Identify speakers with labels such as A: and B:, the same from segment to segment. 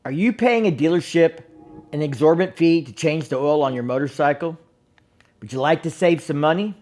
A: Are you paying a dealership an exorbitant fee to change the oil on your motorcycle? Would you like to save some money?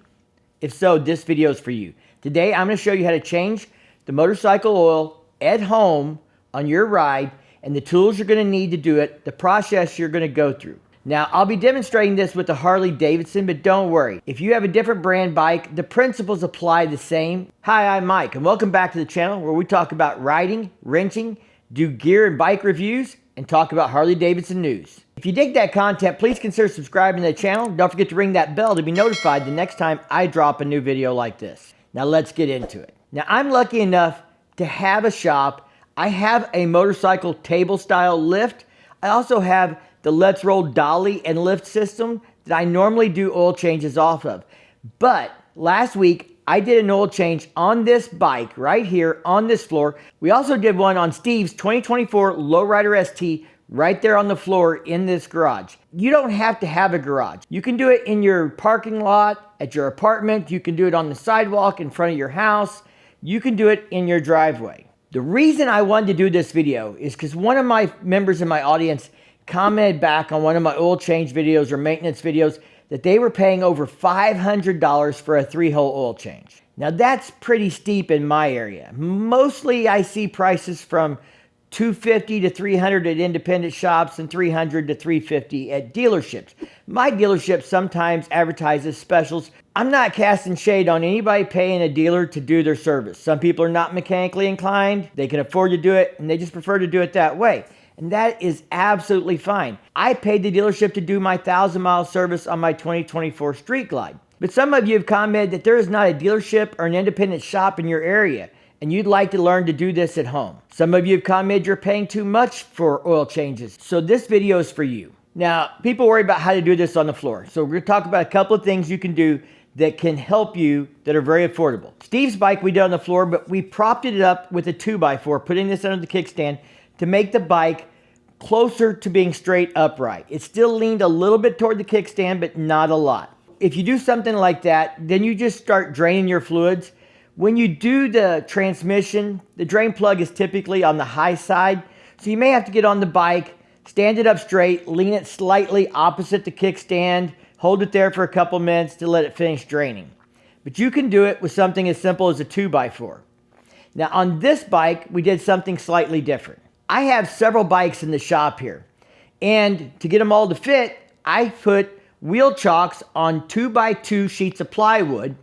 A: If so, this video is for you. Today, I'm going to show you how to change the motorcycle oil at home on your ride and the tools you're going to need to do it, the process you're going to go through. Now, I'll be demonstrating this with the Harley-Davidson, but don't worry. If you have a different brand bike, the principles apply the same. Hi, I'm Mike, and welcome back to the channel where we talk about riding, wrenching, do gear and bike reviews, and talk about Harley-Davidson news. If you dig that content, please consider subscribing to the channel. Don't forget to ring that bell to be notified the next time I drop a new video like this. Now, let's get into it. Now, I'm lucky enough to have a shop. I have a motorcycle table style lift. I also have the Let's Roll dolly and lift system that I normally do oil changes off of. But last week, I did an oil change on this bike right here on this floor. We also did one on Steve's 2024 Lowrider ST right there on the floor in this garage. You don't have to have a garage. You can do it in your parking lot, at your apartment. You can do it on the sidewalk in front of your house. You can do it in your driveway. The reason I wanted to do this video is because one of my members in my audience commented back on one of my oil change videos or maintenance videos that they were paying over $500 for a 3-hole oil change. Now that's pretty steep in my area. Mostly I see prices from $250 to $300 at independent shops and $300 to $350 at dealerships. My dealership sometimes advertises specials. I'm not casting shade on anybody paying a dealer to do their service. Some people are not mechanically inclined. They can afford to do it and they just prefer to do it that way. And that is absolutely fine. I paid the dealership to do my 1,000-mile service on my 2024 Street Glide. But some of you have commented that there is not a dealership or an independent shop in your area, and you'd like to learn to do this at home. Some of you have commented you're paying too much for oil changes, so this video is for you. Now, people worry about how to do this on the floor, so we're going to talk about a couple of things you can do that can help you that are very affordable. Steve's bike we did on the floor, but we propped it up with a 2x4, putting this under the kickstand to make the bike closer to being straight upright. It still leaned a little bit toward the kickstand, but not a lot. If you do something like that, then you just start draining your fluids. When you do the transmission, the drain plug is typically on the high side, so you may have to get on the bike, stand it up straight, lean it slightly opposite the kickstand, hold it there for a couple minutes to let it finish draining. But you can do it with something as simple as a 2x4. Now on this bike, we did something slightly different. I have several bikes in the shop here, and to get them all to fit, I put wheel chocks on 2x2 sheets of plywood,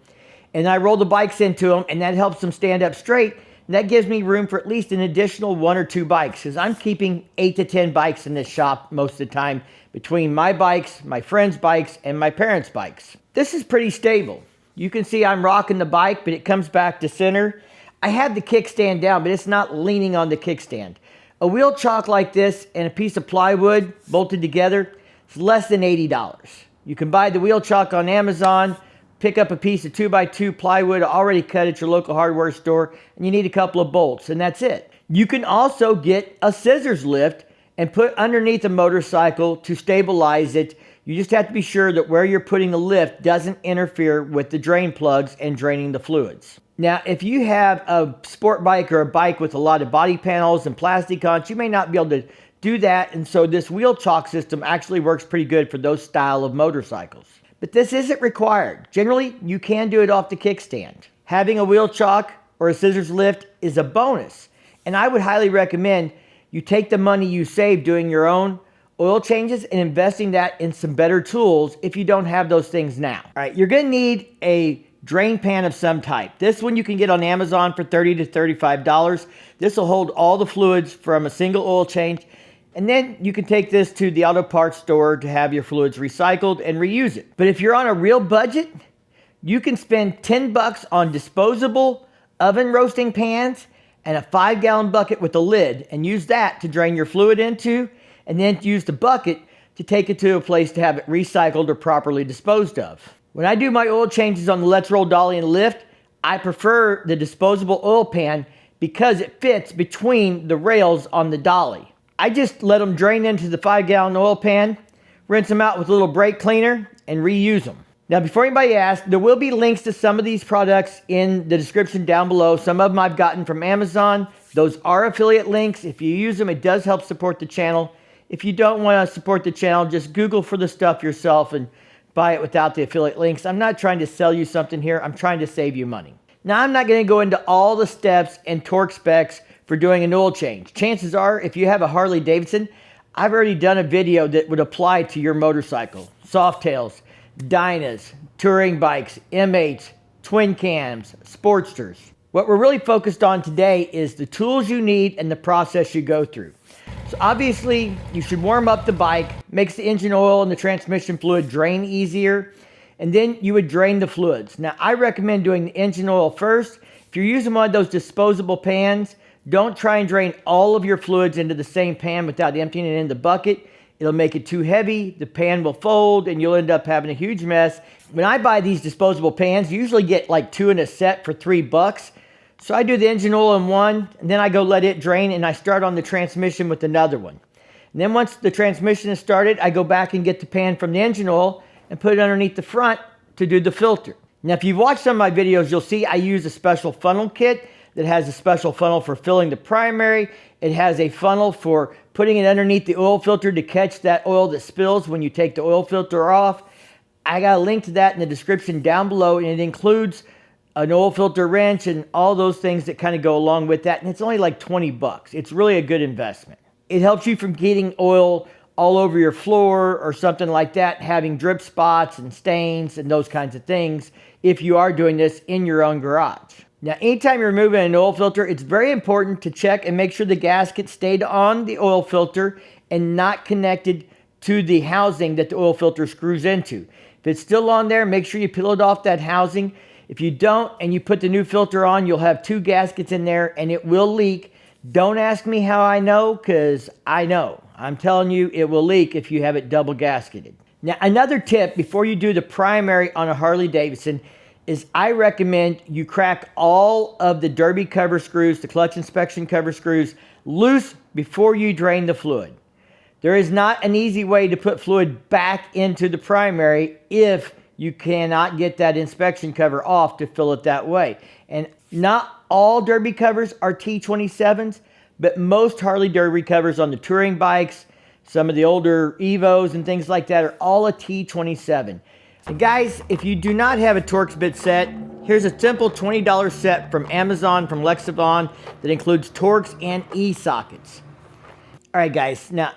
A: and I roll the bikes into them, and that helps them stand up straight, and that gives me room for at least an additional 1 or 2 bikes, because I'm keeping 8 to 10 bikes in this shop most of the time, between my bikes, my friends' bikes, and my parents' bikes. This is pretty stable. You can see I'm rocking the bike, but it comes back to center. I have the kickstand down, but it's not leaning on the kickstand. A wheel chock like this and a piece of plywood bolted together is less than $80. You can buy the wheel chock on Amazon, pick up a piece of 2x2 plywood already cut at your local hardware store, and you need a couple of bolts, and that's it. You can also get a scissors lift and put underneath a motorcycle to stabilize it. You just have to be sure that where you're putting the lift doesn't interfere with the drain plugs and draining the fluids. Now, if you have a sport bike or a bike with a lot of body panels and plastic on it, you may not be able to do that, and so this wheel chock system actually works pretty good for those style of motorcycles. But this isn't required. Generally, you can do it off the kickstand. Having a wheel chock or a scissors lift is a bonus, and I would highly recommend you take the money you save doing your own oil changes and investing that in some better tools if you don't have those things now. All right, you're going to need a drain pan of some type. This one you can get on Amazon for $30 to $35. This will hold all the fluids from a single oil change, and then you can take this to the auto parts store to have your fluids recycled and reuse it. But if you're on a real budget, you can spend $10 on disposable oven roasting pans and a 5-gallon bucket with a lid and use that to drain your fluid into, and then use the bucket to take it to a place to have it recycled or properly disposed of. When I do my oil changes on the Let's Roll dolly and lift, I prefer the disposable oil pan because it fits between the rails on the dolly. I just let them drain into the 5-gallon oil pan, rinse them out with a little brake cleaner, and reuse them. Now, before anybody asks, there will be links to some of these products in the description down below. Some of them I've gotten from Amazon, Those are affiliate links. If you use them, it does help support the channel. If you don't want to support the channel, just Google for the stuff yourself and buy it without the affiliate links. I'm not trying to sell you something here. I'm trying to save you money. Now, I'm not going to go into all the steps and torque specs for doing an oil change. Chances are, if you have a Harley-Davidson, I've already done a video that would apply to your motorcycle. Softails, Dynas, touring bikes, M8s, twin cams, Sportsters. What we're really focused on today is the tools you need and the process you go through. So obviously, you should warm up the bike, makes the engine oil and the transmission fluid drain easier, and then you would drain the fluids. Now, I recommend doing the engine oil first. If you're using one of those disposable pans, don't try and drain all of your fluids into the same pan without emptying it in the bucket. It'll make it too heavy, the pan will fold, and you'll end up having a huge mess. When I buy these disposable pans, you usually get like 2 in a set for $3. So I do the engine oil in one, and then I go let it drain, and I start on the transmission with another one. And then once the transmission is started, I go back and get the pan from the engine oil and put it underneath the front to do the filter. Now, if you've watched some of my videos, you'll see I use a special funnel kit that has a special funnel for filling the primary. It has a funnel for putting it underneath the oil filter to catch that oil that spills when you take the oil filter off. I got a link to that in the description down below, and it includes an oil filter wrench and all those things that kind of go along with that. And it's only like $20. It's really a good investment. It helps you from getting oil all over your floor or something like that, having drip spots and stains and those kinds of things if you are doing this in your own garage. Now, anytime you're removing an oil filter, it's very important to check and make sure the gasket stayed on the oil filter and not connected to the housing that the oil filter screws into. If it's still on there, make sure you peel it off that housing. If you don't and you put the new filter on, you'll have 2 gaskets in there and it will leak. Don't ask me how I know, because I know. I'm telling you, it will leak if you have it double gasketed. Now, another tip before you do the primary on a Harley-Davidson is I recommend you crack all of the derby cover screws, the clutch inspection cover screws, loose before you drain the fluid. There is not an easy way to put fluid back into the primary if you cannot get that inspection cover off to fill it that way. And not all derby covers are T27s, but most Harley derby covers on the touring bikes, some of the older Evos and things like that are all a T27. And guys, if you do not have a Torx bit set, here's a simple $20 set from Amazon, from Lexavon, that includes Torx and E-sockets. All right, guys, now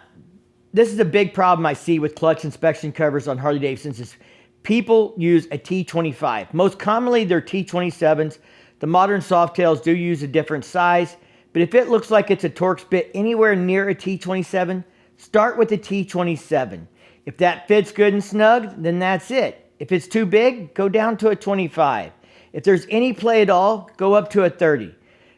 A: this is a big problem I see with clutch inspection covers on Harley-Davidsons is people use a T25. Most commonly, they're T27s. The modern Softails do use a different size, but if it looks like it's a Torx bit anywhere near a T27, start with a T27. If that fits good and snug, then that's it. If it's too big, go down to a 25. If there's any play at all, go up to a 30.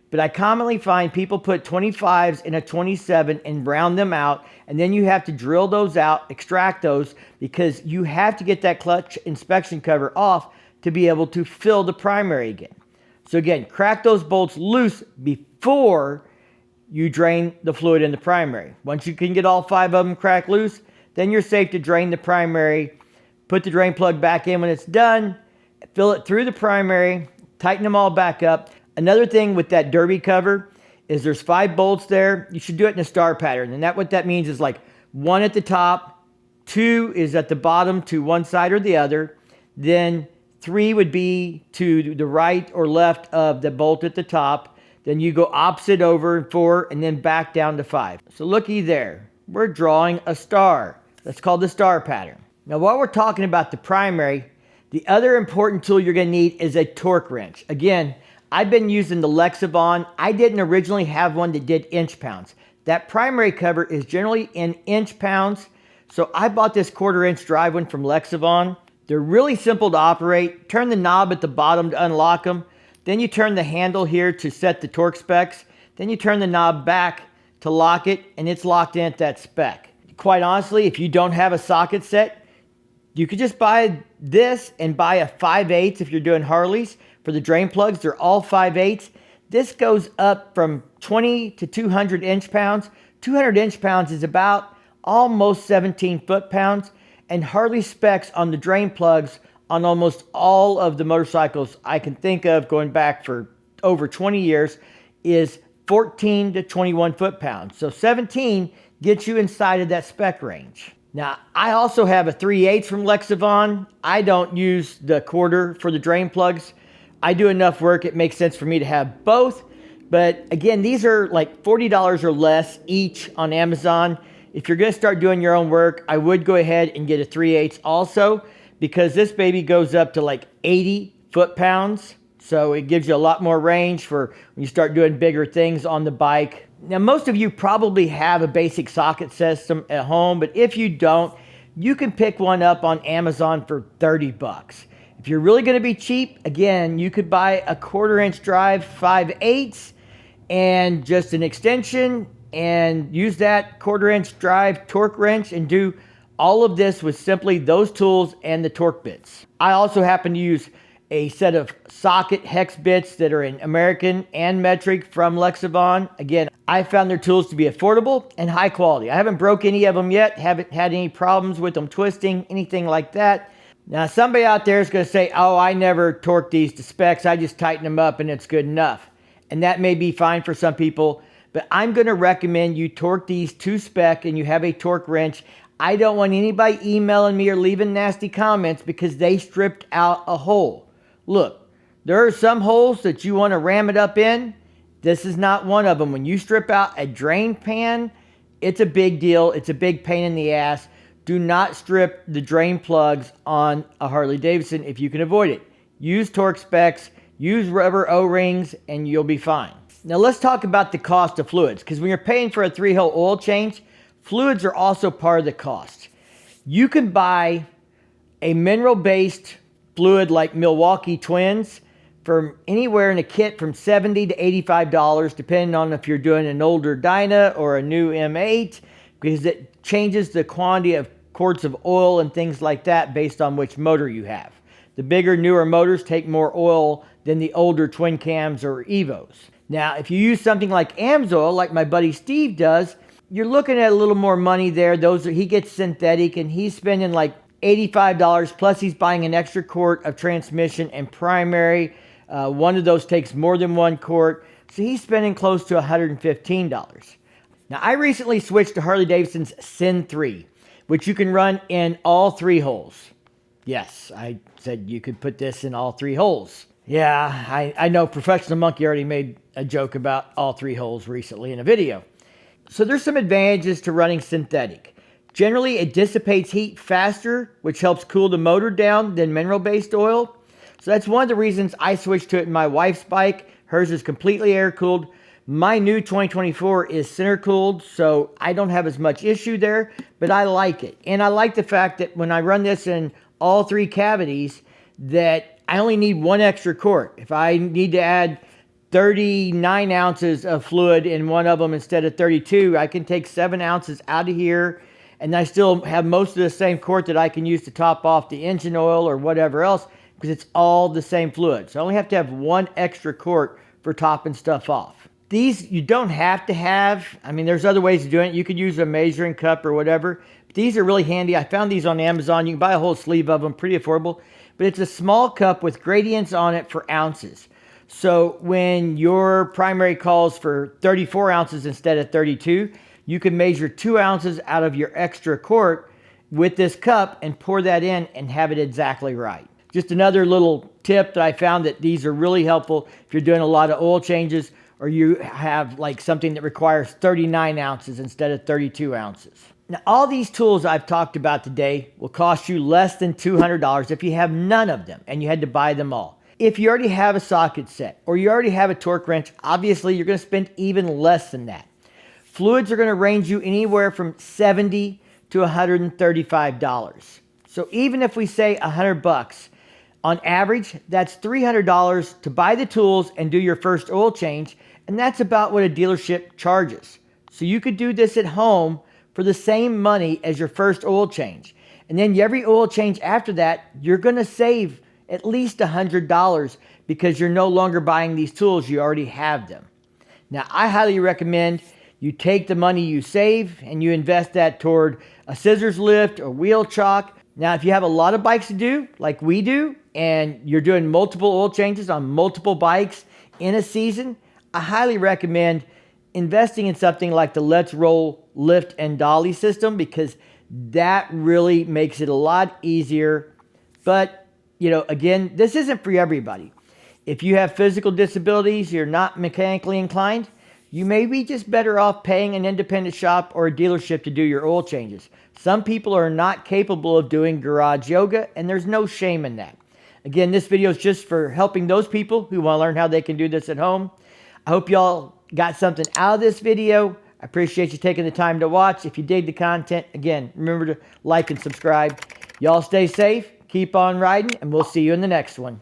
A: But I commonly find people put 25s in a 27 and round them out, and then you have to drill those out, extract those, because you have to get that clutch inspection cover off to be able to fill the primary again. So again, crack those bolts loose before you drain the fluid in the primary. Once you can get all 5 of them cracked loose, then you're safe to drain the primary, put the drain plug back in when it's done, fill it through the primary, tighten them all back up. Another thing with that derby cover is there's 5 bolts there. You should do it in a star pattern. And what that means is like 1 at the top, 2 is at the bottom to one side or the other. Then 3 would be to the right or left of the bolt at the top. Then you go opposite over 4 and then back down to 5. So looky there. We're drawing a star. That's called the star pattern. Now, while we're talking about the primary, the other important tool you're going to need is a torque wrench. Again, I've been using the Lexavon. I didn't originally have one that did inch pounds. That primary cover is generally in inch pounds. So I bought this 1/4 inch drive one from Lexavon. They're really simple to operate. Turn the knob at the bottom to unlock them. Then you turn the handle here to set the torque specs. Then you turn the knob back to lock it, and it's locked in at that spec. Quite honestly, if you don't have a socket set, you could just buy this and buy a 5/8 if you're doing Harleys. For the drain plugs, they're all 5/8. This goes up from 20 to 200 inch pounds. 200 inch pounds is about almost 17 foot-pounds. And Harley specs on the drain plugs on almost all of the motorcycles I can think of going back for over 20 years is 14 to 21 foot-pounds. So 17 gets you inside of that spec range. Now, I also have a 3/8 from Lexavon. I don't use the quarter for the drain plugs. I do enough work, it makes sense for me to have both. But again, these are like $40 or less each on Amazon. If you're gonna start doing your own work, I would go ahead and get a 3/8 also, because this baby goes up to like 80 foot-pounds. So it gives you a lot more range for when you start doing bigger things on the bike. Now, most of you probably have a basic socket system at home, but if you don't, you can pick one up on Amazon for 30 bucks. If you're really gonna be cheap, again, you could buy a 1/4-inch drive 5/8 and just an extension and use that 1/4-inch drive torque wrench and do all of this with simply those tools and the torque bits. I also happen to use a set of socket hex bits that are in American and metric from Lexavon. Again, I found their tools to be affordable and high quality. I haven't broke any of them yet, haven't had any problems with them twisting, anything like that. Now, somebody out there is going to say, oh, I never torque these to specs, I just tighten them up and it's good enough. And that may be fine for some people, but I'm going to recommend you torque these to spec and you have a torque wrench. I don't want anybody emailing me or leaving nasty comments because they stripped out a hole. Look, there are some holes that you want to ram it up in. This is not one of them. When you strip out a drain pan, it's a big deal. It's a big pain in the ass. Do not strip the drain plugs on a Harley-Davidson if you can avoid it. Use torque specs, use rubber O-rings, and you'll be fine. Now let's talk about the cost of fluids, because when you're paying for a 3-hole oil change, fluids are also part of the cost. You can buy a mineral-based fluid like Milwaukee Twins from anywhere in a kit from $70 to $85, depending on if you're doing an older Dyna or a new M8, because it changes the quantity of quarts of oil and things like that based on which motor you have. The bigger, newer motors take more oil than the older twin cams or Evos. Now, if you use something like AMSOIL, like my buddy Steve does, you're looking at a little more money there. He gets synthetic and he's spending like $85, plus he's buying an extra quart of transmission and primary. One of those takes more than 1 quart, so he's spending close to $115. Now, I recently switched to Harley-Davidson's Sin 3, which you can run in all 3 holes. Yes, I said you could put this in all 3 holes. Yeah, I know Professional Monkey already made a joke about all 3 holes recently in a video. So there's some advantages to running synthetic. Generally, it dissipates heat faster, which helps cool the motor down than mineral-based oil. So that's one of the reasons I switched to it in my wife's bike. Hers is completely air-cooled. My new 2024 is center-cooled, so I don't have as much issue there, but I like it. And I like the fact that when I run this in all 3 cavities, that I only need 1 extra quart. If I need to add 39 ounces of fluid in one of them instead of 32, I can take 7 ounces out of here, and I still have most of the same quart that I can use to top off the engine oil or whatever else, because it's all the same fluid. So I only have to have 1 extra quart for topping stuff off. These you don't have to have. I mean, there's other ways of doing it. You could use a measuring cup or whatever. But these are really handy. I found these on Amazon. You can buy a whole sleeve of them, pretty affordable. But it's a small cup with gradients on it for ounces. So when your primary calls for 34 ounces instead of 32, you can measure 2 ounces out of your extra quart with this cup and pour that in and have it exactly right. Just another little tip that I found, that these are really helpful if you're doing a lot of oil changes or you have like something that requires 39 ounces instead of 32 ounces. Now, all these tools I've talked about today will cost you less than $200 if you have none of them and you had to buy them all. If you already have a socket set or you already have a torque wrench, obviously you're going to spend even less than that. Fluids are going to range you anywhere from $70 to $135. So even if we say $100, on average, that's $300 to buy the tools and do your first oil change, and that's about what a dealership charges. So you could do this at home for the same money as your first oil change. And then every oil change after that, you're going to save at least $100 because you're no longer buying these tools, you already have them. Now, I highly recommend you take the money you save and you invest that toward a scissors lift or wheel chock. Now, if you have a lot of bikes to do, like we do, and you're doing multiple oil changes on multiple bikes in a season, I highly recommend investing in something like the Let's Roll lift and dolly system, because that really makes it a lot easier. But, you know, again, this isn't for everybody. If you have physical disabilities, you're not mechanically inclined, you may be just better off paying an independent shop or a dealership to do your oil changes. Some people are not capable of doing garage yoga, and there's no shame in that. Again, this video is just for helping those people who want to learn how they can do this at home. I hope y'all got something out of this video. I appreciate you taking the time to watch. If you dig the content, again, remember to like and subscribe. Y'all stay safe, keep on riding, and we'll see you in the next one.